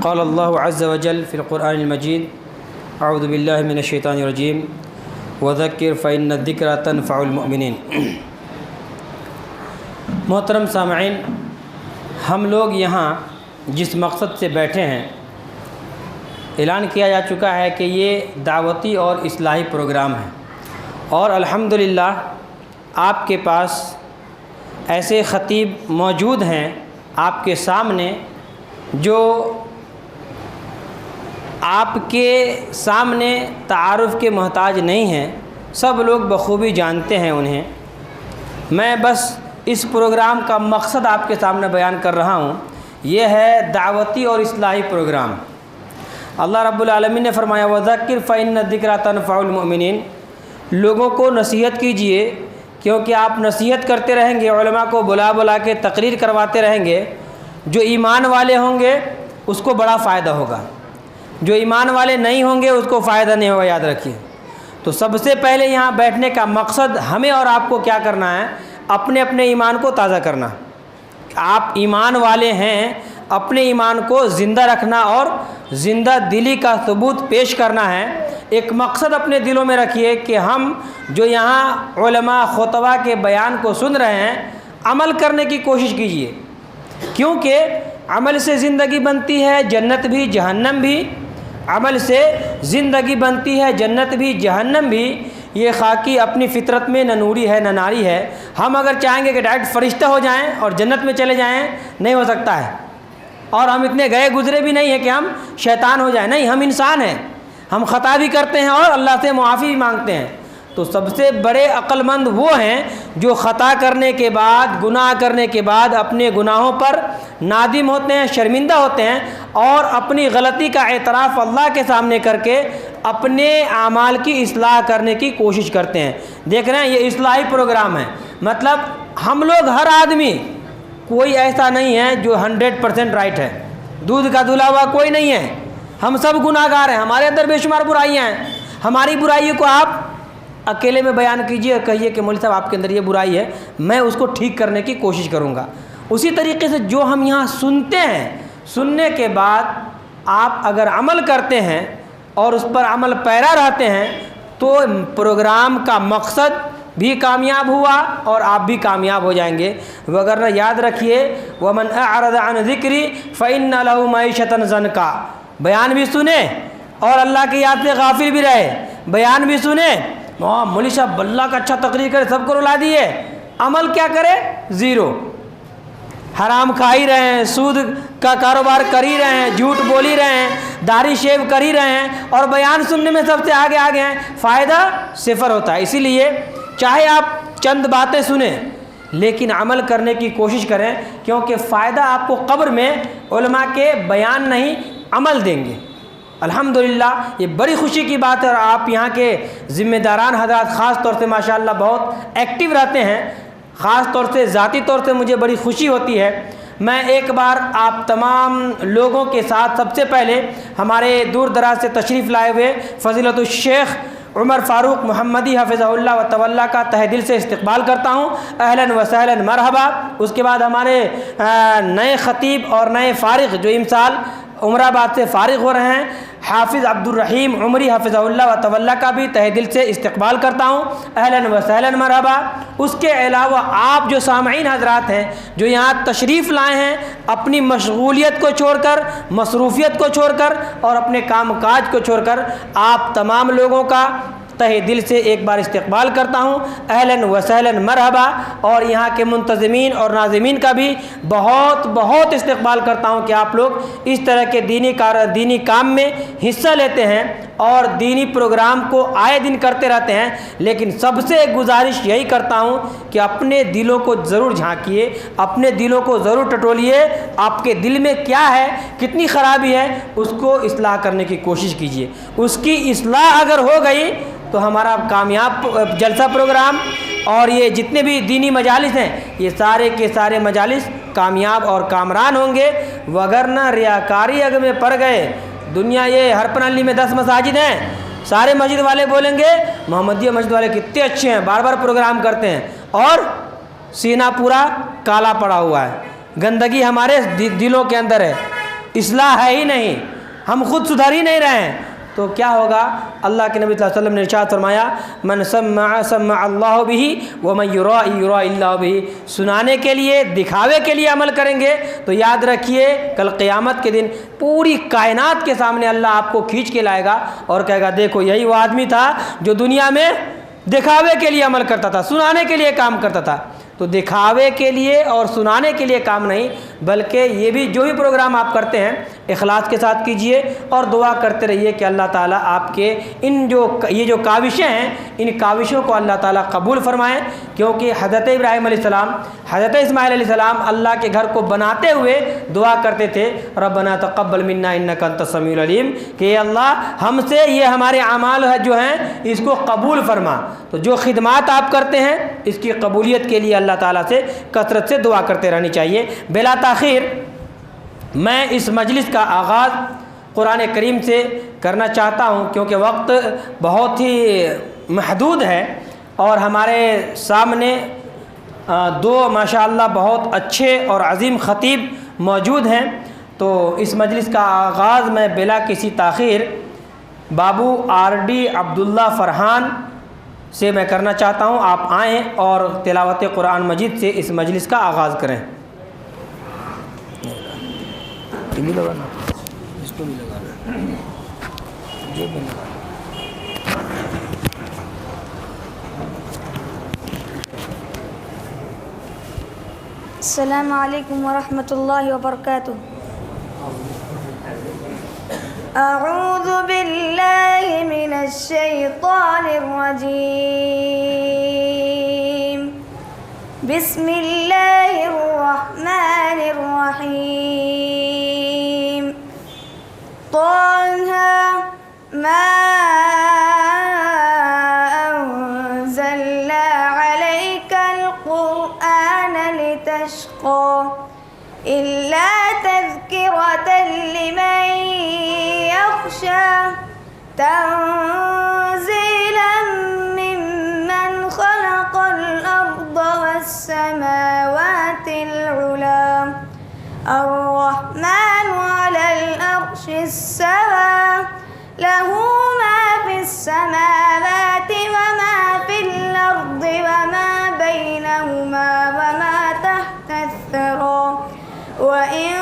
قال اللہ عز وجل فی القرآن المجید اعوذ باللہ من الشیطان الرجیم وذکر فإن الذکر تنفع المؤمنین۔ محترم سامعین، ہم لوگ یہاں جس مقصد سے بیٹھے ہیں، اعلان کیا جا چکا ہے کہ یہ دعوتی اور اصلاحی پروگرام ہے، اور الحمدللہ آپ کے پاس ایسے خطیب موجود ہیں آپ کے سامنے جو آپ کے سامنے تعارف کے محتاج نہیں ہیں، سب لوگ بخوبی جانتے ہیں انہیں۔ میں بس اس پروگرام کا مقصد آپ کے سامنے بیان کر رہا ہوں۔ یہ ہے دعوتی اور اصلاحی پروگرام۔ اللہ رب العالمین نے فرمایا وَذَكِّرْ فَإِنَّ الذِّكْرَىٰ تَنفَعُ الْمُؤْمِنِينَ۔ لوگوں کو نصیحت کیجئے، کیونکہ آپ نصیحت کرتے رہیں گے، علماء کو بلا بلا کے تقریر کرواتے رہیں گے، جو ایمان والے ہوں گے اس کو بڑا فائدہ ہوگا، جو ایمان والے نہیں ہوں گے اس کو فائدہ نہیں ہوگا، یاد رکھیے۔ تو سب سے پہلے یہاں بیٹھنے کا مقصد ہمیں اور آپ کو کیا کرنا ہے؟ اپنے اپنے ایمان کو تازہ کرنا۔ آپ ایمان والے ہیں، اپنے ایمان کو زندہ رکھنا اور زندہ دلی کا ثبوت پیش کرنا ہے۔ ایک مقصد اپنے دلوں میں رکھیے کہ ہم جو یہاں علماء خطبہ کے بیان کو سن رہے ہیں، عمل کرنے کی کوشش کیجیے، کیونکہ عمل سے زندگی بنتی ہے، جنت بھی جہنم بھی۔ عمل سے زندگی بنتی ہے، جنت بھی جہنم بھی۔ یہ خاکی اپنی فطرت میں نہ نوری ہے نہ ناری ہے۔ ہم اگر چاہیں گے کہ ڈائریکٹ فرشتہ ہو جائیں اور جنت میں چلے جائیں، نہیں ہو سکتا ہے۔ اور ہم اتنے گئے گزرے بھی نہیں ہیں کہ ہم شیطان ہو جائیں، نہیں، ہم انسان ہیں، ہم خطا بھی کرتے ہیں اور اللہ سے معافی بھی مانگتے ہیں۔ تو سب سے بڑے عقل مند وہ ہیں جو خطا کرنے کے بعد، گناہ کرنے کے بعد اپنے گناہوں پر نادم ہوتے ہیں، شرمندہ ہوتے ہیں، اور اپنی غلطی کا اعتراف اللہ کے سامنے کر کے اپنے اعمال کی اصلاح کرنے کی کوشش کرتے ہیں۔ دیکھ رہے ہیں، یہ اصلاحی پروگرام ہے۔ مطلب ہم لوگ، ہر آدمی، کوئی ایسا نہیں ہے جو 100% رائٹ ہے، دودھ کا دھلا ہوا کوئی نہیں ہے۔ ہم سب گناہ گار ہیں، ہمارے اندر بے شمار برائیاں ہیں۔ ہماری برائیوں کو آپ اکیلے میں بیان کیجئے اور کہیے کہ مولوی صاحب آپ کے اندر یہ برائی ہے، میں اس کو ٹھیک کرنے کی کوشش کروں گا۔ اسی طریقے سے جو ہم یہاں سنتے ہیں، سننے کے بعد آپ اگر عمل کرتے ہیں اور اس پر عمل پیرا رہتے ہیں تو پروگرام کا مقصد بھی کامیاب ہوا اور آپ بھی کامیاب ہو جائیں گے۔ وگرنہ یاد رکھیے وَمَنْ أَعْرَضَ عَنْ ذِكْرِي فَإِنَّ لَهُ مَعِيشَةً ضَنْكًا۔ بیان بھی سنیں اور اللہ کی یاد سے غافل بھی رہے، بیان بھی سنیں، مولوی صاحب اللہ کا اچھا تقریر کرے، سب کو رلا دیے، عمل کیا کرے؟ زیرو۔ حرام کھا ہی رہے ہیں، سود کا کاروبار کر ہی رہے ہیں، جھوٹ بول ہی رہے ہیں، داڑھی شیو کر ہی رہے ہیں، اور بیان سننے میں سب سے آگے آگے ہیں، فائدہ صفر ہوتا ہے۔ اسی لیے چاہے آپ چند باتیں سنیں لیکن عمل کرنے کی کوشش کریں، کیونکہ فائدہ آپ کو قبر میں علماء کے بیان نہیں، عمل دیں گے۔ الحمدللہ یہ بڑی خوشی کی بات ہے، اور آپ یہاں کے ذمہ داران حضرات خاص طور سے ماشاءاللہ بہت ایکٹیو رہتے ہیں۔ خاص طور سے ذاتی طور سے مجھے بڑی خوشی ہوتی ہے۔ میں ایک بار آپ تمام لوگوں کے ساتھ سب سے پہلے ہمارے دور دراز سے تشریف لائے ہوئے فضیلت الشیخ عمر فاروق محمدی حفظہ اللہ و تولی کا تہ دل سے استقبال کرتا ہوں۔ اہلاً و سہلاً مرحبا۔ اس کے بعد ہمارے نئے خطیب اور نئے فارغ جو امسال عمر آباد سے فارغ ہو رہے ہیں، حافظ عبد الرحیم عمری حفظہ اللہ و تولی کا بھی تہ دل سے استقبال کرتا ہوں۔ اہلاً و سہلاً مرحبا۔ اس کے علاوہ آپ جو سامعین حضرات ہیں جو یہاں تشریف لائے ہیں، اپنی مشغولیت کو چھوڑ کر، مصروفیت کو چھوڑ کر اور اپنے کام کاج کو چھوڑ کر، آپ تمام لوگوں کا تہ دل سے ایک بار استقبال کرتا ہوں۔ اہلاً و سہلاً مرحبا۔ اور یہاں کے منتظمین اور ناظمین کا بھی بہت بہت استقبال کرتا ہوں کہ آپ لوگ اس طرح کے دینی کام میں حصہ لیتے ہیں اور دینی پروگرام کو آئے دن کرتے رہتے ہیں۔ لیکن سب سے ایک گزارش یہی کرتا ہوں کہ اپنے دلوں کو ضرور جھانکیے، اپنے دلوں کو ضرور ٹٹولیے، آپ کے دل میں کیا ہے، کتنی خرابی ہے، اس کو اصلاح کرنے کی کوشش کیجیے۔ اس کی اصلاح اگر ہو گئی تو ہمارا کامیاب جلسہ پروگرام اور یہ جتنے بھی دینی مجالس ہیں، یہ سارے کے سارے مجالس کامیاب اور کامران ہوں گے۔ وگرنہ ریاکاری اگر میں پڑ گئے، دنیا یہ ہرپن علی میں 10 مساجد ہیں، سارے مسجد والے بولیں گے محمدیہ مسجد والے کتنے اچھے ہیں، بار بار پروگرام کرتے ہیں، اور سینہ پورا کالا پڑا ہوا ہے، گندگی ہمارے دلوں کے اندر ہے۔ اصلاح ہے ہی نہیں، ہم خود سدھر ہی نہیں رہے ہیں، تو کیا ہوگا؟ اللہ کے نبی صلی اللہ علیہ وسلم نے ارشاد فرمایا من سمع اللہ بہ ومن یرائی یرائی اللہ بہ، سنانے کے لیے، دکھاوے کے لیے عمل کریں گے تو یاد رکھیے کل قیامت کے دن پوری کائنات کے سامنے اللہ آپ کو کھینچ کے لائے گا اور کہے گا دیکھو یہی وہ آدمی تھا جو دنیا میں دکھاوے کے لیے عمل کرتا تھا، سنانے کے لیے کام کرتا تھا۔ تو دکھاوے کے لیے اور سنانے کے لیے کام نہیں، بلکہ یہ بھی جو بھی پروگرام آپ کرتے ہیں اخلاص کے ساتھ کیجئے اور دعا کرتے رہیے کہ اللہ تعالیٰ آپ کے یہ جو کاوشیں ہیں ان کاوشوں کو اللہ تعالیٰ قبول فرمائیں، کیونکہ حضرت ابراہیم علیہ السلام، حضرت اسماعیل علیہ السلام اللہ کے گھر کو بناتے ہوئے دعا کرتے تھے ربنا تقبل منا انک انت السمیع العلیم، کہ اے اللہ ہم سے یہ ہمارے اعمال جو ہیں اس کو قبول فرما۔ تو جو خدمات آپ کرتے ہیں اس کی قبولیت کے لیے اللہ تعالیٰ سے کثرت سے دعا کرتے رہنی چاہیے۔ بلا تاخیر میں اس مجلس کا آغاز قرآن کریم سے کرنا چاہتا ہوں، کیونکہ وقت بہت ہی محدود ہے اور ہمارے سامنے دو ماشاءاللہ بہت اچھے اور عظیم خطیب موجود ہیں، تو اس مجلس کا آغاز میں بلا کسی تاخیر بابو RD عبداللہ فرحان سے میں کرنا چاہتا ہوں۔ آپ آئیں اور تلاوت قرآن مجید سے اس مجلس کا آغاز کریں۔ بھی لگانا، اس کو بھی لگانا، جو بھی لگانا۔ السلام علیکم ورحمۃ اللہ وبرکاتہ۔ اعوذ باللہ من الشیطان الرجیم، بسم اللہ الرحمن الرحیم، طه ما انزلنا عليك القرآن لتشقى إلا تذكرة لمن يخشى تنزيلا ممن خلق الأرض والسماوات العلى الرحمن على العرش استوى له ما في السماوات وما في الأرض وما بينهما وما تحت الثرى وإن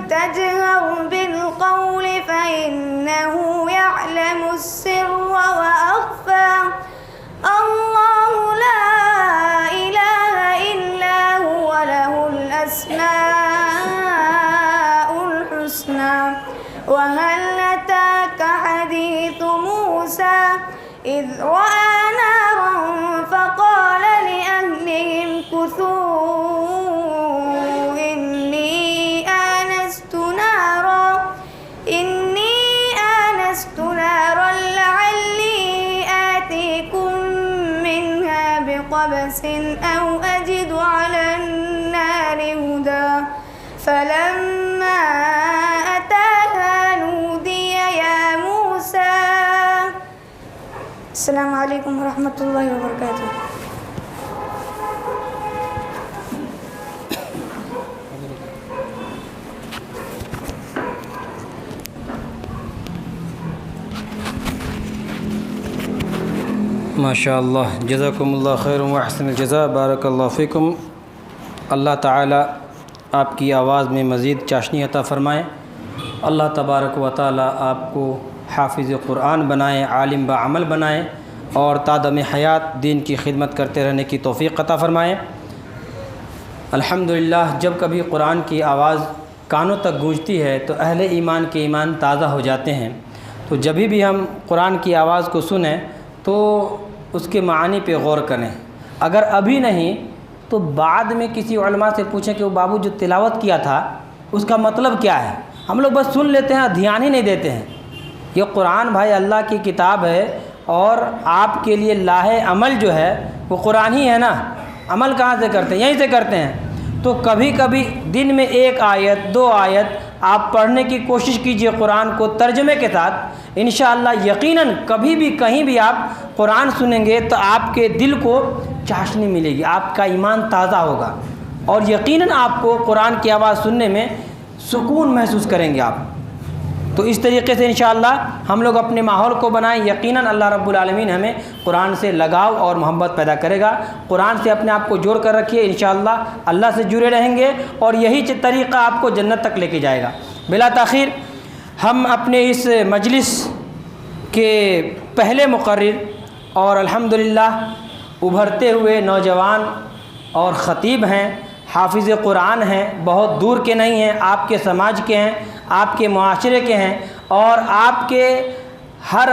تجهر بالقول فإنه يعلم السر وأخفى الله لا إله إلا هو له الأسماء الحسنى وهل أتاك حديث موسى إذ رأى نارا فقال لأهلهم كثوا إني آنست نارا لعلي آتيكم منها بقبس أو أجد على النار هدى فلما أتاها نودي يا موسى۔ السلام علیکم ورحمۃ اللہ وبرکاتہ۔ ماشاء اللہ، جزاکم اللہ خیر و احسن الجزاء، بارک اللہ فیکم۔ اللہ تعالیٰ آپ کی آواز میں مزید چاشنی عطا فرمائے، اللہ تبارک و تعالیٰ آپ کو حافظ قرآن بنائیں، عالم بعمل بنائیں اور تادم حیات دین کی خدمت کرتے رہنے کی توفیق عطا فرمائیں۔ الحمدللہ جب کبھی قرآن کی آواز کانوں تک گونجتی ہے تو اہل ایمان کے ایمان تازہ ہو جاتے ہیں۔ تو جبھی بھی ہم قرآن کی آواز کو سنیں تو اس کے معانی پہ غور کریں، اگر ابھی نہیں تو بعد میں کسی علماء سے پوچھیں کہ وہ بابو جو تلاوت کیا تھا اس کا مطلب کیا ہے۔ ہم لوگ بس سن لیتے ہیں، دھیان ہی نہیں دیتے ہیں۔ یہ قرآن بھائی اللہ کی کتاب ہے اور آپ کے لیے لاہ عمل جو ہے وہ قرآن ہی ہے نا، عمل کہاں سے کرتے ہیں؟ یہیں سے کرتے ہیں۔ تو کبھی کبھی دن میں 1 آیت 2 آیت آپ پڑھنے کی کوشش کیجئے قرآن کو ترجمے کے ساتھ، انشاءاللہ یقیناً کبھی بھی کہیں بھی آپ قرآن سنیں گے تو آپ کے دل کو چاشنی ملے گی، آپ کا ایمان تازہ ہوگا اور یقیناً آپ کو قرآن کی آواز سننے میں سکون محسوس کریں گے آپ۔ تو اس طریقے سے انشاءاللہ ہم لوگ اپنے ماحول کو بنائیں، یقیناً اللہ رب العالمین ہمیں قرآن سے لگاؤ اور محبت پیدا کرے گا۔ قرآن سے اپنے آپ کو جوڑ کر رکھیے، انشاءاللہ اللہ سے جڑے رہیں گے اور یہی طریقہ آپ کو جنت تک لے کے جائے گا۔ بلا تاخیر ہم اپنے اس مجلس کے پہلے مقرر اور الحمدللہ ابھرتے ہوئے نوجوان اور خطیب ہیں، حافظ قرآن ہیں، بہت دور کے نہیں ہیں، آپ کے سماج کے ہیں، آپ کے معاشرے کے ہیں اور آپ کے ہر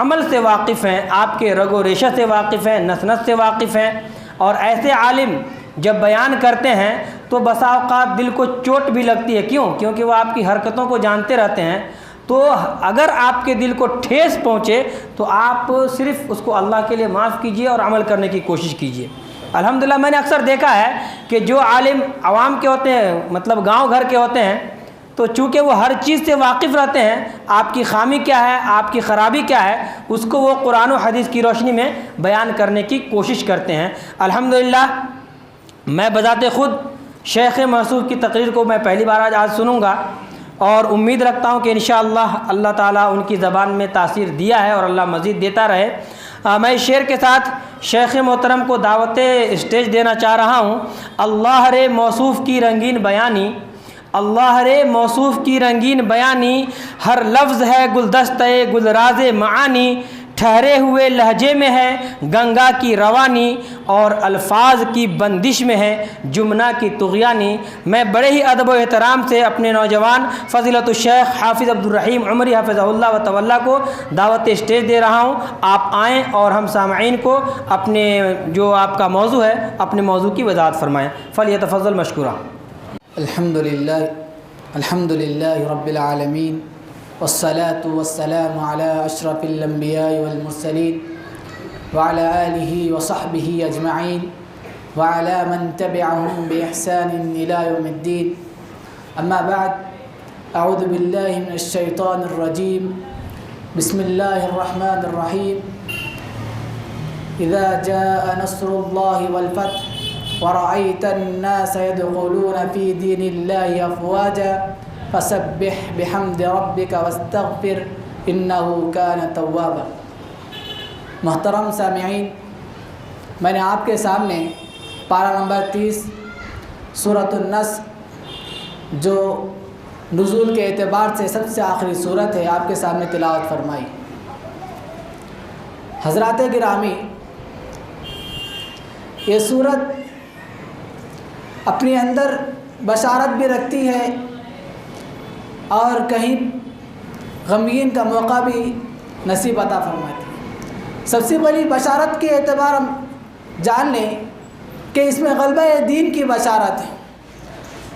عمل سے واقف ہیں، آپ کے رگ و ریشہ سے واقف ہیں، نس نس سے واقف ہیں۔ اور ایسے عالم جب بیان کرتے ہیں تو بسا اوقات دل کو چوٹ بھی لگتی ہے، کیونکہ وہ آپ کی حرکتوں کو جانتے رہتے ہیں۔ تو اگر آپ کے دل کو ٹھیس پہنچے تو آپ صرف اس کو اللہ کے لیے معاف کیجئے اور عمل کرنے کی کوشش کیجئے۔ الحمدللہ میں نے اکثر دیکھا ہے کہ جو عالم عوام کے ہوتے ہیں، مطلب گاؤں گھر کے ہوتے ہیں، تو چونکہ وہ ہر چیز سے واقف رہتے ہیں، آپ کی خامی کیا ہے، آپ کی خرابی کیا ہے، اس کو وہ قرآن و حدیث کی روشنی میں بیان کرنے کی کوشش کرتے ہیں۔ الحمدللہ میں بذات خود شیخ موصوف کی تقریر کو میں پہلی بار آج سنوں گا اور امید رکھتا ہوں کہ انشاءاللہ اللہ تعالیٰ ان کی زبان میں تاثیر دیا ہے اور اللہ مزید دیتا رہے۔ میں اس شعر کے ساتھ شیخ محترم کو دعوت اسٹیج دینا چاہ رہا ہوں۔ اللہ رے موصوف کی رنگین بیانی، اللہ رے موصوف کی رنگین بیانی، ہر لفظ ہے گلدستہ گلراز معانی، ٹھہرے ہوئے لہجے میں ہے گنگا کی روانی اور الفاظ کی بندش میں ہے جمنہ کی طغیانی۔ میں بڑے ہی ادب و احترام سے اپنے نوجوان فضیلت الشیخ حافظ عبدالرحیم عمری حفظہ اللہ و تولا کو دعوت اسٹیج دے رہا ہوں۔ آپ آئیں اور ہم سامعین کو اپنے جو آپ کا موضوع ہے اپنے موضوع کی وضاحت فرمائیں۔ فلیتفضل مشکورا۔ الحمد للہ رب العالمین والصلاة والسلام على اشرف الانبیاء والمرسلین وعلى آلہ وصحبہ اجمعین وعلى من تبعهم بإحسان الى یوم الدین۔ اما بعد، اعوذ باللہ من الشیطان الرجیم، بسم اللہ الرحمن الرحیم۔ اذا جاء نصر اللہ والفتح ورأيت الناس يدخلون في دين الله أفواجا فسبح بحمد ربك واستغفر إنه كان توابا۔ محترم سامعین، میں نے آپ کے سامنے پارہ نمبر 30 سورۃ النصر جو نزول کے اعتبار سے سب سے آخری سورت ہے آپ کے سامنے تلاوت فرمائی۔ حضرات گرامی، یہ سورت اپنے اندر بشارت بھی رکھتی ہے اور کہیں غمگین کا موقع بھی نصیب عطا فرماتی ہے۔ سب سے بڑی بشارت کے اعتبار ہم جان لیں کہ اس میں غلبہ دین کی بشارت ہے۔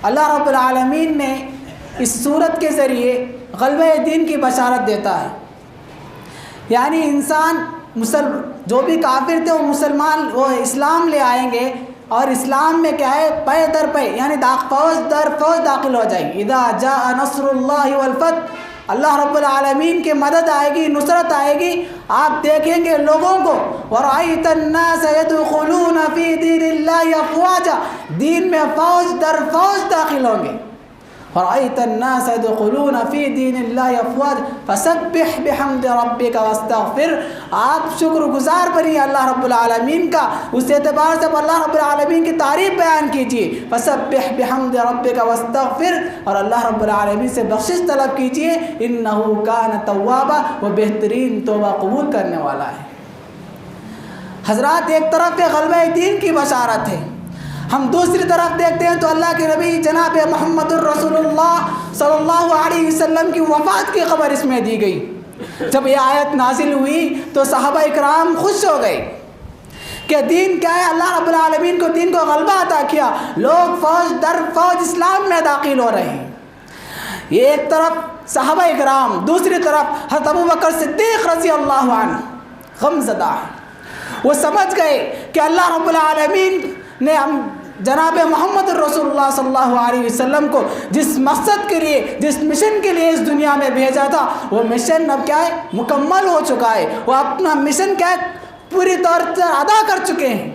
اللہ رب العالمین نے اس سورت کے ذریعے غلبہ دین کی بشارت دیتا ہے، یعنی انسان جو بھی کافر تھے وہ اسلام لے آئیں گے اور اسلام میں کیا ہے، پے در پے یعنی فوج در فوج داخل ہو جائیں گے۔ اذا جاء نصر اللہ والفتح، اللہ رب العالمین کی مدد آئے گی، نصرت آئے گی، آپ دیکھیں گے لوگوں کو وَرَأَيْتَ النَّاسَ يَدْخُلُونَ فِي دِينِ اللَّهِ أَفْوَاجًا، دین میں فوج در فوج داخل ہوں گے۔ وَرَأَيْتَ النَّاسَ يَدْخُلُونَ فِي دِينِ اللَّهِ أَفْوَاجًا فَسَبِّحْ بِحَمْدِ رَبِّكَ وَاسْتَغْفِرْ، آپ شکر گزار بنیے اللہ رب العالمین کا، اس اعتبار سے اللہ رب العالمین کی تعریف بیان کیجیے۔ فَسَبِّحْ بِحَمْدِ رَبِّكَ وَاسْتَغْفِرْ، اور اللہ رب العالمین سے بخشش طلب کیجیے۔ إِنَّهُ كَانَ تَوَّابًا، وہ بہترین توبہ قبول کرنے والا ہے۔ حضرات، ایک طرف غلبہ دین کی بشارت ہے، ہم دوسری طرف دیکھتے ہیں تو اللہ کے نبی جناب محمد الرسول اللہ صلی اللہ علیہ وسلم کی وفات کی خبر اس میں دی گئی۔ جب یہ آیت نازل ہوئی تو صحابہ اکرام خوش ہو گئے کہ دین کیا ہے، اللہ رب العالمین کو دین کو غلبہ عطا کیا، لوگ فوج در فوج اسلام میں داخل ہو رہے ہیں۔ یہ ایک طرف صحابہ اکرام، دوسری طرف حضرت ابوبکر صدیق رضی اللہ عنہ غم زدہ ہیں۔ وہ سمجھ گئے کہ اللہ رب العالمین نے جناب محمد الرسول اللہ صلی اللہ علیہ وسلم کو جس مقصد کے لیے، جس مشن کے لیے اس دنیا میں بھیجا تھا، وہ مشن اب کیا ہے، مکمل ہو چکا ہے۔ وہ اپنا مشن کیا ہے، پوری طور سے ادا کر چکے ہیں۔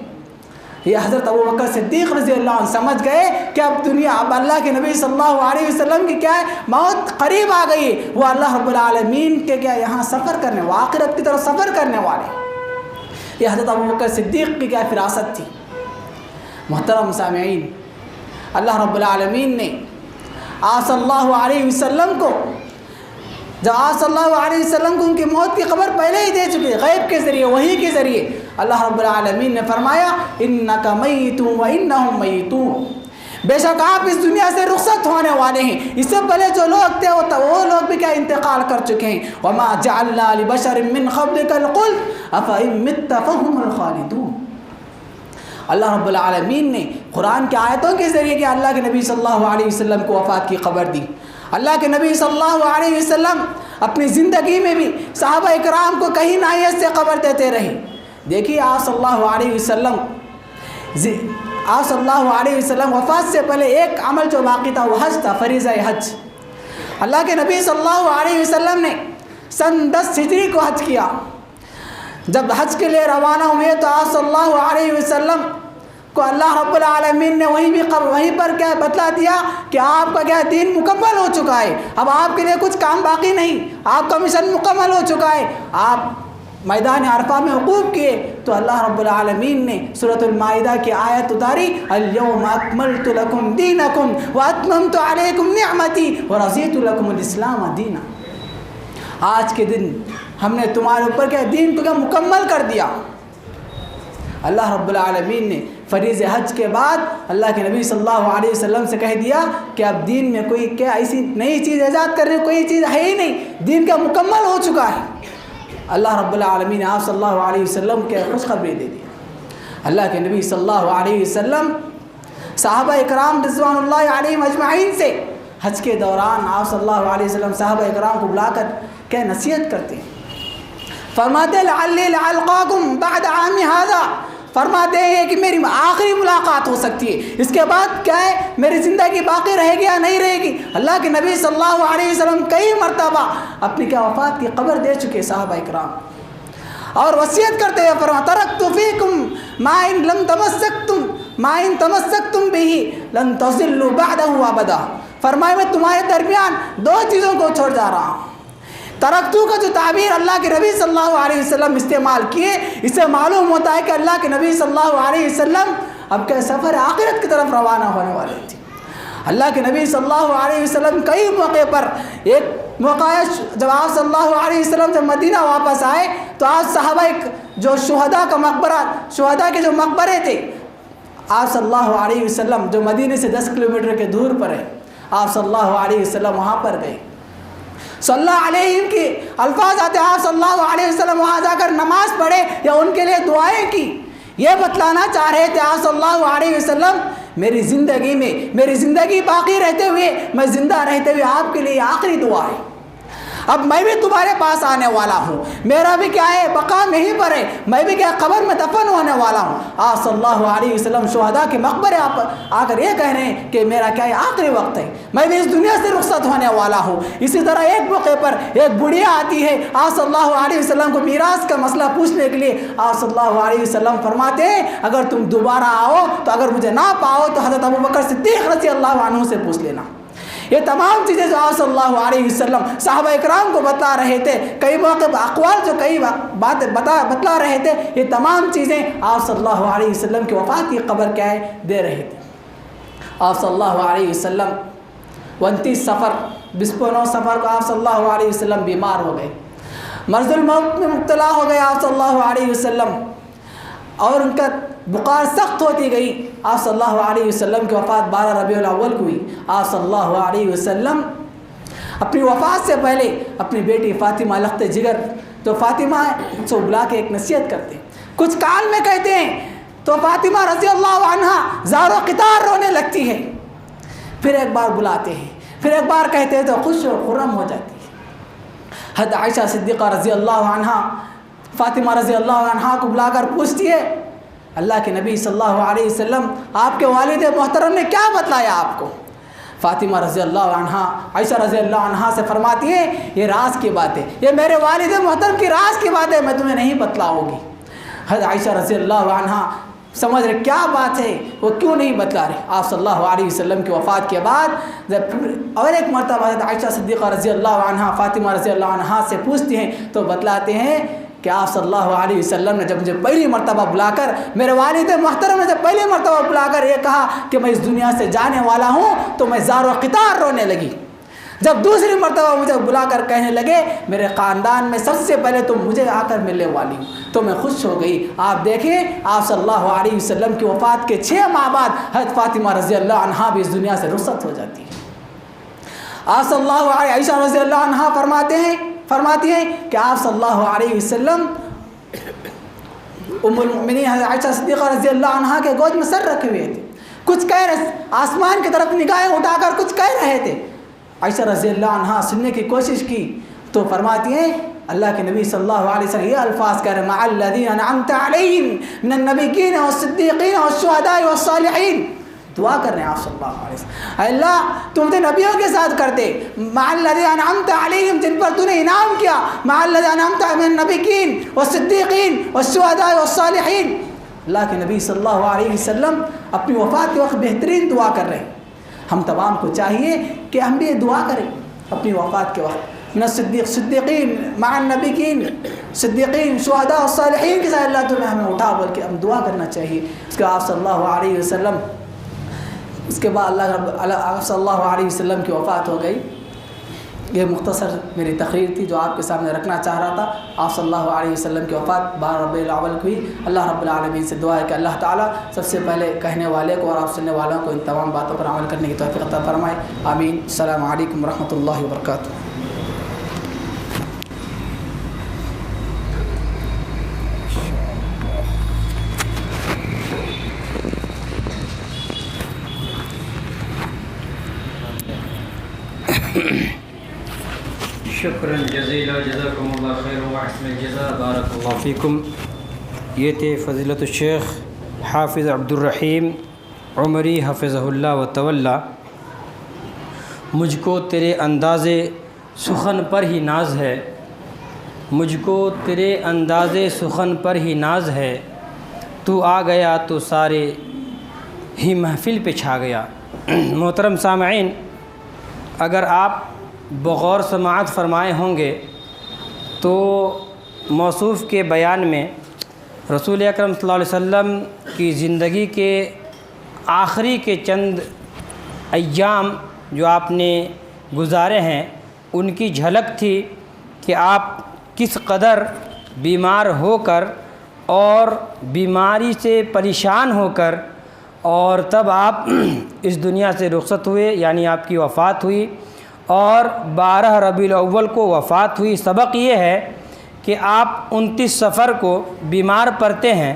یہ حضرت ابو بکر صدیق رضی اللہ عنہ سمجھ گئے کہ اب دنیا، اب اللہ کے نبی صلی اللہ علیہ وسلم کی کیا ہے، موت قریب آ گئی. وہ اللہ رب العالمین کے کیا یہاں سفر کرنے، وہ آخرت کی طرف سفر کرنے والے. یہ حضرت ابو بکر صدیق کی کیا فراست تھی. محترم سامعین، اللہ رب العالمین نے آپ صلی اللہ علیہ وسلم کو، جب آپ صلی اللہ علیہ وسلم کو ان کی موت کی خبر پہلے ہی دے چکے، غیب کے ذریعے، وحی کے ذریعے، اللہ رب العالمین نے فرمایا انک میت وانہم میتون، بے شک آپ اس دنیا سے رخصت ہونے والے ہیں. اس سے پہلے جو لوگ تھے وہ لوگ بھی کیا انتقال کر چکے ہیں. وما جعلنا لبشر من قبلک الخلد افإن مت فهم الخالدون. اللہ رب العالمین نے قرآن کی آیتوں کے ذریعے کہ اللہ کے نبی صلی اللہ علیہ وسلم کو وفات کی خبر دی. اللہ کے نبی صلی اللہ علیہ وسلم اپنی زندگی میں بھی صحابہ اکرام کو کہیں ناحیت سے خبر دیتے رہے. دیکھیے آپ صلی اللہ علیہ وسلم وفات سے پہلے ایک عمل جو باقی تھا وہ حج تھا، فریضہ حج. اللہ کے نبی صلی اللہ علیہ وسلم نے سن 10 ہجری کو حج کیا. جب حج کے لیے روانہ ہوئے تو آپ صلی اللہ علیہ وسلم کو اللہ رب العالمین نے وہیں پر کیا بتلا دیا کہ آپ کا کیا دین مکمل ہو چکا ہے، اب آپ کے لیے کچھ کام باقی نہیں، آپ کا مشن مکمل ہو چکا ہے. آپ میدان عرفہ میں وقوف کیے تو اللہ رب العالمین نے سورۃ المائدہ کی آیت اتاری الیوم اکملت لکم دینکم واتممت علیکم نعمتی ورضیت لکم الاسلام دینا. آج کے دن ہم نے تمہارے اوپر کیا دین کو کیا مکمل کر دیا. اللہ رب العالمین نے فریض حج کے بعد اللہ کے نبی صلی اللہ علیہ وسلم سے کہہ دیا کہ اب دین میں کوئی کیا ایسی نئی چیز ایجاد کرنے کوئی چیز ہے ہی نہیں، دین کا مکمل ہو چکا ہے. اللہ رب العالمین نے آپ صلی اللہ علیہ وسلم کے خوشخبری دے دی. اللہ کے نبی صلی اللہ علیہ وسلم صحابہ اکرام رضوان اللہ علیہم اجمعین سے حج کے دوران آپ صلی اللہ علیہ وسلم صحابہ اکرام کو بلا کر کیا نصیحت کرتے ہیں. فرماتے لعلی القاکم بعد عام ھذا، فرماتے ہیں کہ میری آخری ملاقات ہو سکتی ہے، اس کے بعد کیا ہے میری زندگی باقی رہے گی یا نہیں رہے گی. اللہ کے نبی صلی اللہ علیہ وسلم کئی مرتبہ اپنی کیا وفات کی خبر دے چکے صحابہ اکرام، اور وصیت کرتے ہیں فرما ترکت فیکم ما ان لم تمسکتم بہ لن تضلوا بعدہ ابدا. فرمایا میں تمہارے درمیان 2 چیزوں کو چھوڑ جا رہا ہوں. ترکتو کا جو تعبیر اللہ کے نبی صلی اللہ علیہ وسلم استعمال کیے، اس سے معلوم ہوتا ہے کہ اللہ کے نبی صلی اللہ علیہ وسلم اب کے سفر آخرت کی طرف روانہ ہونے والے تھے. اللہ کے نبی صلی اللہ علیہ وسلم کئی موقع پر، ایک موقع جب آپ صلی اللہ علیہ وسلم جب مدینہ واپس آئے تو آپ صحابہ جو شہداء کا مقبرہ، شہداء کے جو مقبرے تھے، آپ صلی اللہ علیہ وسلم جو مدینہ سے 10 کلومیٹر کے دور پر ہے، آپ صلی اللہ علیہ وسلم وہاں پر گئے. صلی اللہ علیہ کے الفاظ آتے، آپ صلی اللہ علیہ وسلم وہاں جا کر نماز پڑھے یا ان کے لیے دعائیں کی. یہ بتلانا چاہ رہے تھے آپ صلی اللہ علیہ وسلم میری زندگی میں، میری زندگی باقی رہتے ہوئے، میں زندہ رہتے ہوئے آپ کے لیے آخری دعا ہے. اب میں بھی تمہارے پاس آنے والا ہوں، میرا بھی کیا ہے مقام یہیں پر ہے، میں بھی کیا قبر میں دفن ہونے والا ہوں. آپ صلی اللہ علیہ وسلم شہداء کے مقبرے آ کر یہ کہہ رہے ہیں کہ میرا کیا ہے آخری وقت ہے، میں بھی اس دنیا سے رخصت ہونے والا ہوں. اسی طرح ایک موقع پر ایک بڑھیا آتی ہے آپ صلی اللہ علیہ وسلم کو میراث کا مسئلہ پوچھنے کے لیے. آپ صلی اللہ علیہ وسلم فرماتے ہیں اگر تم دوبارہ آؤ تو اگر مجھے نہ پاؤ تو حضرت ابو بکر صدیق رضی اللہ عنہ سے پوچھ لینا. یہ تمام چیزیں جو آپ صلی اللہ علیہ وسلم صحابہ اکرام کو بتا رہے تھے، کئی موقع پر اقوال جو کئی باتیں بتلا رہے تھے، یہ تمام چیزیں آپ صلی اللہ علیہ وسلم کی وفات کی خبر کیا ہے دے رہے تھے. آپ صلی اللہ علیہ وسلم 29 صفر 29 صفر کو آپ صلی اللہ علیہ وسلم بیمار ہو گئے، مرض الموت میں مبتلا ہو گئے آپ صلی اللہ علیہ وسلم، اور ان کا بخار سخت ہوتی گئی. آپ صلی اللہ علیہ وسلم کی وفات 12 ربیع الاول کو ہوئی. آپ صلی اللہ علیہ وسلم اپنی وفات سے پہلے اپنی بیٹی فاطمہ لخت جگر تو فاطمہ کو بلا کے ایک نصیحت کرتے ہیں، کچھ کان میں کہتے ہیں تو فاطمہ رضی اللہ عنہا زار و قطار رونے لگتی ہے. پھر ایک بار بلاتے ہیں، پھر ایک بار کہتے ہیں تو خوش و خرم ہو جاتی ہے. حضرت عائشہ صدیقہ رضی اللہ عنہا فاطمہ رضی اللہ عنہا کو بلا کر پوچھتی ہے اللہ کے نبی صلی اللہ علیہ وسلم آپ کے والد محترم نے کیا بتلایا آپ کو؟ فاطمہ رضی اللہ عنہا عائشہ رضی اللہ عنہا سے فرماتی ہے یہ راز کی بات ہے، یہ میرے والد محترم کی راز کی بات ہے، میں تمہیں نہیں بتلاؤں گی. حضرت عائشہ رضی اللہ عنہا سمجھ رہے کیا بات ہے، وہ کیوں نہیں بتلا رہے؟ آپ صلی اللہ علیہ وسلم کی وفات کے بعد جب اور ایک مرتبہ حضرت عائشہ صدیقہ رضی اللہ عنہا فاطمہ رضی اللہ عنہا سے پوچھتی ہیں تو بتلاتے ہیں کہ آپ صلی اللہ علیہ وسلم نے جب مجھے پہلی مرتبہ بلا کر، میرے والد محترم نے جب پہلی مرتبہ بلا کر یہ کہا کہ میں اس دنیا سے جانے والا ہوں تو میں زار و قطار رونے لگی۔ جب دوسری مرتبہ مجھے بلا کر کہنے لگے میرے خاندان میں سب سے پہلے تو مجھے آ کر ملنے والی ہوں تو میں خوش ہو گئی۔ آپ دیکھیں آپ صلی اللہ علیہ وسلم کی وفات کے 6 ماہ بعد حضرت فاطمہ رضی اللہ عنہا بھی اس دنیا سے رخصت ہو جاتی ہے۔ آپ صلی اللہ علیہ عائشہ رضی اللہ عنہا فرماتی ہیں کہ آپ صلی اللہ علیہ وسلم ام المؤمنین حضرت عائشہ صدیقہ رضی اللہ عنہا کے گود میں سر رکھے ہوئے تھے، کچھ کہہ رہے، آسمان کی طرف نگاہیں اٹھا کر کچھ کہہ رہے تھے۔ عائشہ رضی اللہ عنہا سننے کی کوشش کی تو فرماتی ہیں اللہ کے نبی صلی اللہ علیہ وسلم یہ الفاظ کہہ رہے مع الذین انعمت علیہم من النبیین والصدیقین والشہداء والصالحین، دعا کر رہے ہیں آپ صلی اللہ علیہ وسلم، اللہ تم تو نبیوں کے ساتھ کرتے، مع الذین انعمت علیہم جن پر تو نے انعام کیا، مع الذین انعمت من النبیین والصدیقین والشہداء والصالحین۔ اللہ کے نبی صلی اللہ علیہ وسلم اپنی وفات کے وقت بہترین دعا کر رہے ہیں۔ ہم تمام کو چاہیے کہ ہم بھی یہ دعا کریں اپنی وفات کے وقت، من صدیقین مع النبیین، صدیقین شہداء اور صالحین کے ساتھ اللہ تعالیٰ ہمیں اٹھا بول کے ہم دعا کرنا چاہیے۔ اس کے بعد آپ صلی اللہ علیہ وسلم اس کے بعد آپ صلی اللہ علیہ وسلم کی وفات ہو گئی۔ یہ مختصر میری تقریر تھی جو آپ کے سامنے رکھنا چاہ رہا تھا۔ آپ صلی اللہ علیہ وسلم کی وفات 12 ربیع الاول کو ہوئی۔ اللہ رب العالمین سے دعا ہے کہ اللہ تعالیٰ سب سے پہلے کہنے والے کو اور آپ سننے والوں کو ان تمام باتوں پر عمل کرنے کی توفیق عطا فرمائے، آمین۔ السلام علیکم ورحمۃ اللہ وبرکاتہ۔ شکرا جزیلا، جزاکم اللہ خیر و احسن الجزاء، بارک اللہ فیکم۔ یہ تھے فضیلت الشیخ حافظ عبد الرحیم عمری حفظہ اللہ و تولی۔ مجھ کو تیرے انداز سخن پر ہی ناز ہے، مجھ کو تیرے انداز سخن پر ہی ناز ہے، تو آ گیا تو سارے ہی محفل پہ چھا گیا۔ محترم سامعین، اگر آپ بغور سماعت فرمائے ہوں گے تو موصوف کے بیان میں رسول اکرم صلی اللہ علیہ وسلم کی زندگی کے آخری کے چند ایام جو آپ نے گزارے ہیں ان کی جھلک تھی کہ آپ کس قدر بیمار ہو کر اور بیماری سے پریشان ہو کر اور تب آپ اس دنیا سے رخصت ہوئے، یعنی آپ کی وفات ہوئی اور 12 ربیع الاول کو وفات ہوئی۔ سبق یہ ہے کہ آپ 29 صفر کو بیمار پڑتے ہیں،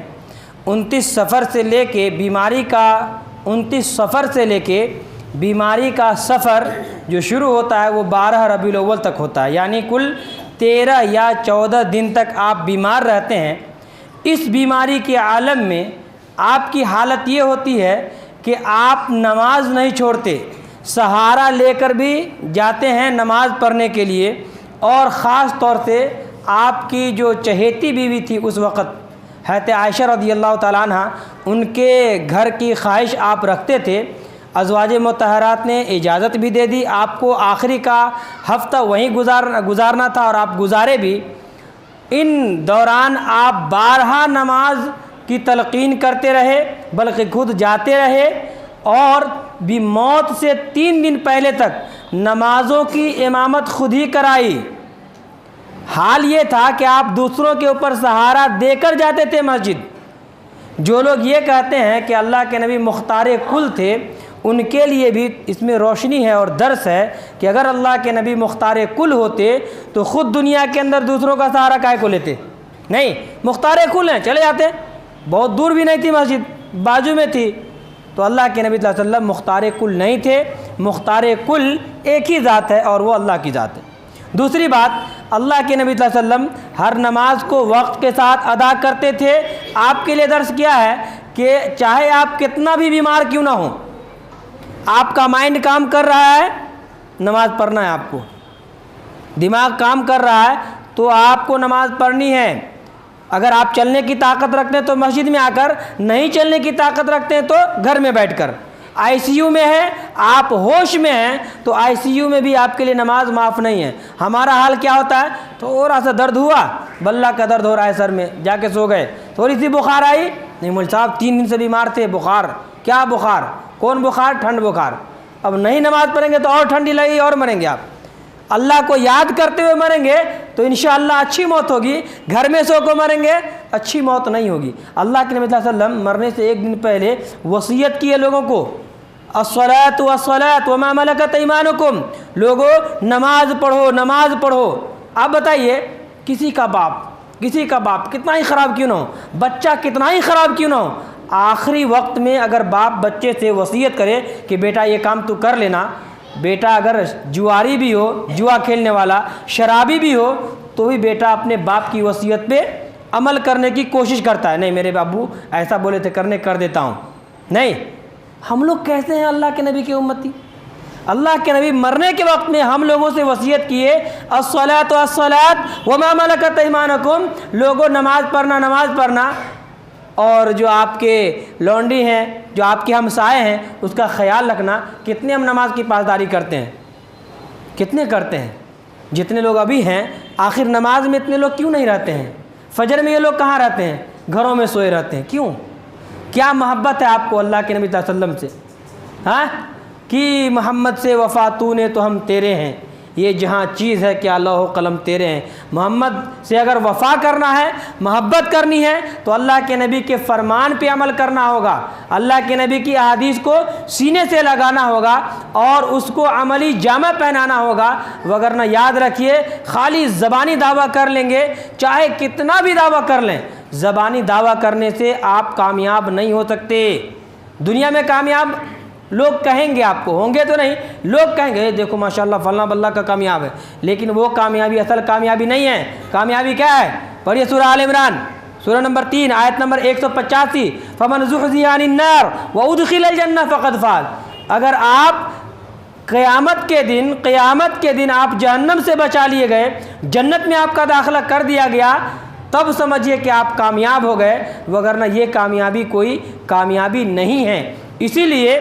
29 صفر سے لے کے بیماری کا سفر جو شروع ہوتا ہے وہ 12 ربیع الاول تک ہوتا ہے، یعنی کل 13 یا 14 دن تک آپ بیمار رہتے ہیں۔ اس بیماری کے عالم میں آپ کی حالت یہ ہوتی ہے کہ آپ نماز نہیں چھوڑتے، سہارا لے کر بھی جاتے ہیں نماز پڑھنے کے لیے، اور خاص طور سے آپ کی جو چہیتی بیوی تھی اس وقت حضرت عائشہ رضی اللہ تعالیٰ عنہ، ان کے گھر کی خواہش آپ رکھتے تھے۔ ازواج مطہرات نے اجازت بھی دے دی، آپ کو آخری کا ہفتہ وہیں گزارنا تھا اور آپ گزارے بھی۔ ان دوران آپ بارہا نماز کی تلقین کرتے رہے، بلکہ خود جاتے رہے، اور بھی موت سے 3 دن پہلے تک نمازوں کی امامت خود ہی کرائی۔ حال یہ تھا کہ آپ دوسروں کے اوپر سہارا دے کر جاتے تھے مسجد۔ جو لوگ یہ کہتے ہیں کہ اللہ کے نبی مختار کل تھے، ان کے لیے بھی اس میں روشنی ہے اور درس ہے کہ اگر اللہ کے نبی مختار کل ہوتے تو خود دنیا کے اندر دوسروں کا سہارا کائے کو لیتے؟ نہیں، مختار کل ہیں، چلے جاتے، بہت دور بھی نہیں تھی مسجد، بازو میں تھی۔ تو اللہ کے نبی صلی اللہ علیہ وسلم مختار کل نہیں تھے، مختار کل ایک ہی ذات ہے اور وہ اللہ کی ذات ہے۔ دوسری بات، اللہ کے نبی صلی اللہ علیہ وسلم ہر نماز کو وقت کے ساتھ ادا کرتے تھے۔ آپ کے لیے درس کیا ہے کہ چاہے آپ کتنا بھی بیمار کیوں نہ ہوں، آپ کا مائنڈ کام کر رہا ہے، نماز پڑھنا ہے، آپ کو دماغ کام کر رہا ہے تو آپ کو نماز پڑھنی ہے۔ اگر آپ چلنے کی طاقت رکھتے ہیں تو مسجد میں آ کر، نہیں چلنے کی طاقت رکھتے ہیں تو گھر میں بیٹھ کر۔ آئی سی یو میں ہے، آپ ہوش میں ہیں تو آئی سی یو میں بھی آپ کے لیے نماز معاف نہیں ہے۔ ہمارا حال کیا ہوتا ہے، تھوڑا سا درد ہوا، بلہ کا درد ہو رہا ہے سر میں، جا کے سو گئے، تھوڑی سی بخار آئی، نہیں مول صاحب 3 دن سے بیمار تھے، بخار، کیا بخار، کون بخار، ٹھنڈ بخار، اب نہیں نماز پڑھیں گے تو اور ٹھنڈی لگے گی اور مریں گے آپ۔ اللہ کو یاد کرتے ہوئے مریں گے تو انشاءاللہ اچھی موت ہوگی، گھر میں سو کو مریں گے اچھی موت نہیں ہوگی۔ اللہ کے نبی صلی اللہ علیہ وسلم مرنے سے 1 دن پہلے وصیت کی ہے لوگوں کو، الصلاۃ والصلاۃ وما ملکت ایمانکم، لوگوں نماز پڑھو، نماز پڑھو۔ آپ بتائیے کسی کا باپ کتنا ہی خراب کیوں نہ ہو، بچہ کتنا ہی خراب کیوں نہ ہو، آخری وقت میں اگر باپ بچے سے وصیت کرے کہ بیٹا یہ کام تو کر لینا، بیٹا اگر جواری بھی ہو، جوا کھیلنے والا، شرابی بھی ہو، تو بھی بیٹا اپنے باپ کی وصیت پہ عمل کرنے کی کوشش کرتا ہے، نہیں میرے ابو ایسا بولے تھے کرنے کر دیتا ہوں۔ نہیں، ہم لوگ کیسے ہیں اللہ کے نبی کی امتی؟ اللہ کے نبی مرنے کے وقت میں ہم لوگوں سے وصیت کیے الصلاۃ والصلاۃ وما ملکت ایمانکم، لوگوں نماز پڑھنا، اور جو آپ کے لونڈی ہیں، جو آپ کے ہمسائے ہیں، اس کا خیال رکھنا۔ کتنے ہم نماز کی پاسداری کرتے ہیں، کتنے کرتے ہیں؟ جتنے لوگ ابھی ہیں، آخر نماز میں اتنے لوگ کیوں نہیں رہتے ہیں؟ فجر میں یہ لوگ کہاں رہتے ہیں؟ گھروں میں سوئے رہتے ہیں، کیوں؟ کیا محبت ہے آپ کو اللہ کے نبی صلی اللہ علیہ وسلم سے؟ ہاں کہ محمد سے وفا تو نے تو ہم تیرے ہیں، یہ جہاں چیز ہے کہ اللہ و قلم تیرے ہیں۔ محمد سے اگر وفا کرنا ہے، محبت کرنی ہے تو اللہ کے نبی کے فرمان پہ عمل کرنا ہوگا، اللہ کے نبی کی احادیث کو سینے سے لگانا ہوگا اور اس کو عملی جامہ پہنانا ہوگا، وگرنہ یاد رکھیے خالی زبانی دعویٰ کر لیں گے، چاہے کتنا بھی دعویٰ کر لیں، زبانی دعویٰ کرنے سے آپ کامیاب نہیں ہو سکتے۔ دنیا میں کامیاب لوگ کہیں گے، آپ کو ہوں گے تو نہیں، لوگ کہیں گے دیکھو ماشاءاللہ فلاں بلّہ کا کامیاب ہے، لیکن وہ کامیابی اصل کامیابی نہیں ہے۔ کامیابی کیا ہے؟ پڑھیے سورہ آل عمران، سورہ نمبر 3 آیت نمبر 185، فمن زحزح عن النار وادخل الجنہ فقد فاز۔ اگر آپ قیامت کے دن آپ جہنم سے بچا لیے گئے، جنت میں آپ کا داخلہ کر دیا گیا، تب سمجھیے کہ آپ کامیاب ہو گئے، وگرنہ یہ کامیابی کوئی کامیابی نہیں ہے۔ اسی لیے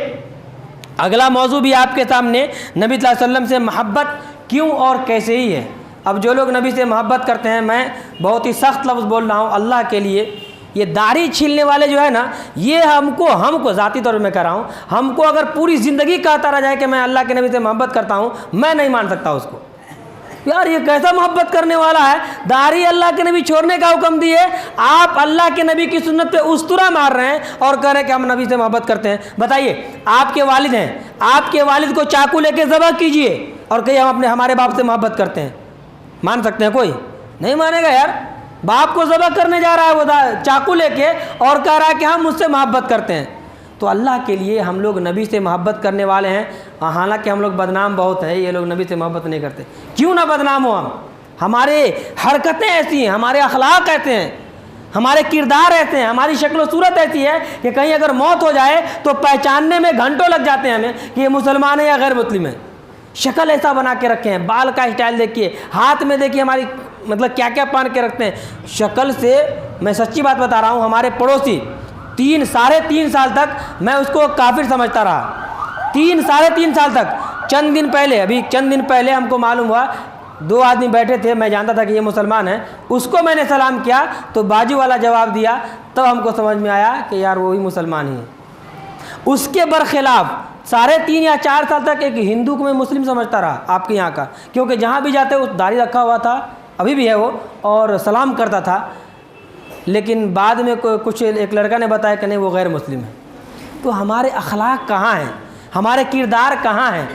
اگلا موضوع بھی آپ کے سامنے، نبی صلی اللہ علیہ وسلم سے محبت کیوں اور کیسے ہی ہے۔ اب جو لوگ نبی سے محبت کرتے ہیں، میں بہت ہی سخت لفظ بول رہا ہوں اللہ کے لیے، یہ داڑھی چھیلنے والے جو ہے نا، یہ ہم کو ذاتی طور پہ میں کہہ رہا ہوں، ہم کو اگر پوری زندگی کہتا رہ جائے کہ میں اللہ کے نبی سے محبت کرتا ہوں، میں نہیں مان سکتا اس کو۔ یار یہ کیسا محبت کرنے والا ہے، داڑھی اللہ کے نبی چھوڑنے کا حکم دیے، آپ اللہ کے نبی کی سنت پہ استرا مار رہے ہیں اور کہہ رہے ہیں کہ ہم نبی سے محبت کرتے ہیں۔ بتائیے آپ کے والد ہیں، آپ کے والد کو چاقو لے کے ذبح کیجئے اور کہیے ہم ہمارے باپ سے محبت کرتے ہیں، مان سکتے ہیں؟ کوئی نہیں مانے گا یار۔ باپ کو ذبح کرنے جا رہا ہے وہ چاقو لے کے اور کہہ رہا ہے کہ ہم مجھ سے محبت کرتے ہیں۔ تو اللہ کے لیے ہم لوگ نبی سے محبت کرنے والے ہیں، حالانکہ ہم لوگ بدنام بہت ہیں، یہ لوگ نبی سے محبت نہیں کرتے۔ کیوں نہ بدنام ہو ہم؟ ہمارے حرکتیں ایسی ہیں، ہمارے اخلاق ایسے ہیں، ہمارے کردار ایسے ہیں، ہماری شکل و صورت ایسی ہے کہ کہیں اگر موت ہو جائے تو پہچاننے میں گھنٹوں لگ جاتے ہیں ہمیں کہ یہ مسلمان ہے یا غیر مسلم ہے۔ شکل ایسا بنا کے رکھے ہیں، بال کا اسٹائل دیکھیے، ہاتھ میں دیکھیے ہماری مطلب کیا کیا پہن کے رکھتے ہیں۔ شکل سے میں سچی بات بتا رہا ہوں، ہمارے پڑوسی 3 3.5 سال تک میں اس کو کافر سمجھتا رہا، 3 سال تک۔ چند دن پہلے ہم کو معلوم ہوا، 2 آدمی بیٹھے تھے، میں جانتا تھا کہ یہ مسلمان ہیں، اس کو میں نے سلام کیا تو بازو والا جواب دیا، تب ہم کو سمجھ میں آیا کہ یار وہی مسلمان ہی ہے۔ اس کے برخلاف 3.5 یا 4 سال تک ایک ہندو کو میں مسلم سمجھتا رہا آپ کے یہاں کا، کیونکہ جہاں بھی جاتے وہ داڑھی رکھا ہوا تھا، ابھی بھی ہے وہ، اور سلام کرتا تھا۔ لیکن بعد میں کچھ ایک لڑکا نے بتایا کہ نہیں وہ غیر مسلم ہے۔ تو ہمارے اخلاق کہاں ہیں، ہمارے کردار کہاں ہیں؟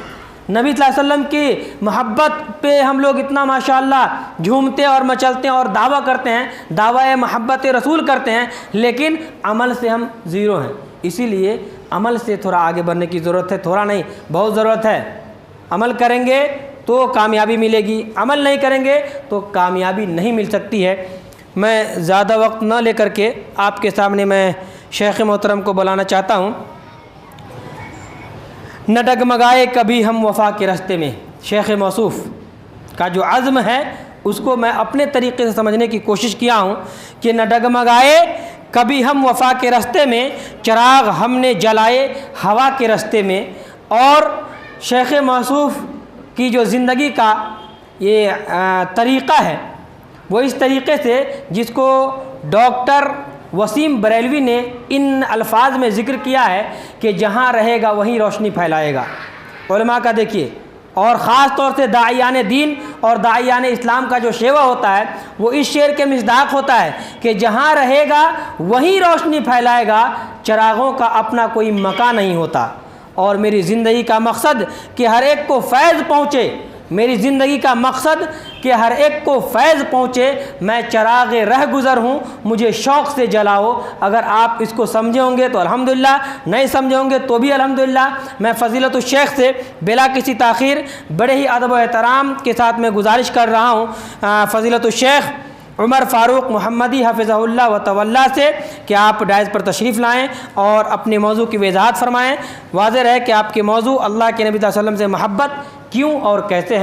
نبی صلی اللہ علیہ وسلم کی محبت پہ ہم لوگ اتنا ماشاءاللہ جھومتے اور مچلتے ہیں اور دعویٰ کرتے ہیں، دعویٰ محبت رسول کرتے ہیں، لیکن عمل سے ہم زیرو ہیں۔ اسی لیے عمل سے تھوڑا آگے بڑھنے کی ضرورت ہے، تھوڑا نہیں بہت ضرورت ہے۔ عمل کریں گے تو کامیابی ملے گی، عمل نہیں کریں گے تو کامیابی نہیں مل سکتی ہے۔ میں زیادہ وقت نہ لے کر کے آپ کے سامنے میں شیخ محترم کو بلانا چاہتا ہوں۔ نہ ڈگمگائے کبھی ہم وفا کے راستے میں، شیخ موصوف کا جو عزم ہے اس کو میں اپنے طریقے سے سمجھنے کی کوشش کیا ہوں کہ نہ ڈگمگائے کبھی ہم وفا کے راستے میں، چراغ ہم نے جلائے ہوا کے راستے میں۔ اور شیخ موصوف کی جو زندگی کا یہ طریقہ ہے وہ اس طریقے سے جس کو ڈاکٹر وسیم بریلوی نے ان الفاظ میں ذکر کیا ہے کہ جہاں رہے گا وہیں روشنی پھیلائے گا۔ علماء کا دیکھیے، اور خاص طور سے داعیان دین اور داعیان اسلام کا جو شیوہ ہوتا ہے وہ اس شعر کے مصداق ہوتا ہے کہ جہاں رہے گا وہیں روشنی پھیلائے گا، چراغوں کا اپنا کوئی مکان نہیں ہوتا۔ اور میری زندگی کا مقصد کہ ہر ایک کو فیض پہنچے، میری زندگی کا مقصد کہ ہر ایک کو فیض پہنچے، میں چراغ رہ گزر ہوں، مجھے شوق سے جلاؤ۔ اگر آپ اس کو سمجھے ہوں گے تو الحمدللہ، نہیں سمجھے ہوں گے تو بھی الحمدللہ۔ میں فضیلت الشیخ سے بلا کسی تاخیر بڑے ہی ادب و احترام کے ساتھ میں گزارش کر رہا ہوں فضیلت الشیخ عمر فاروق محمدی حفظہ اللہ و تولا سے کہ آپ ڈائز پر تشریف لائیں اور اپنے موضوع کی وضاحت فرمائیں۔ واضح رہے کہ آپ کے موضوع اللہ کے نبی صلی اللہ علیہ وسلم سے محبت کیوں اور کیسے ہیں۔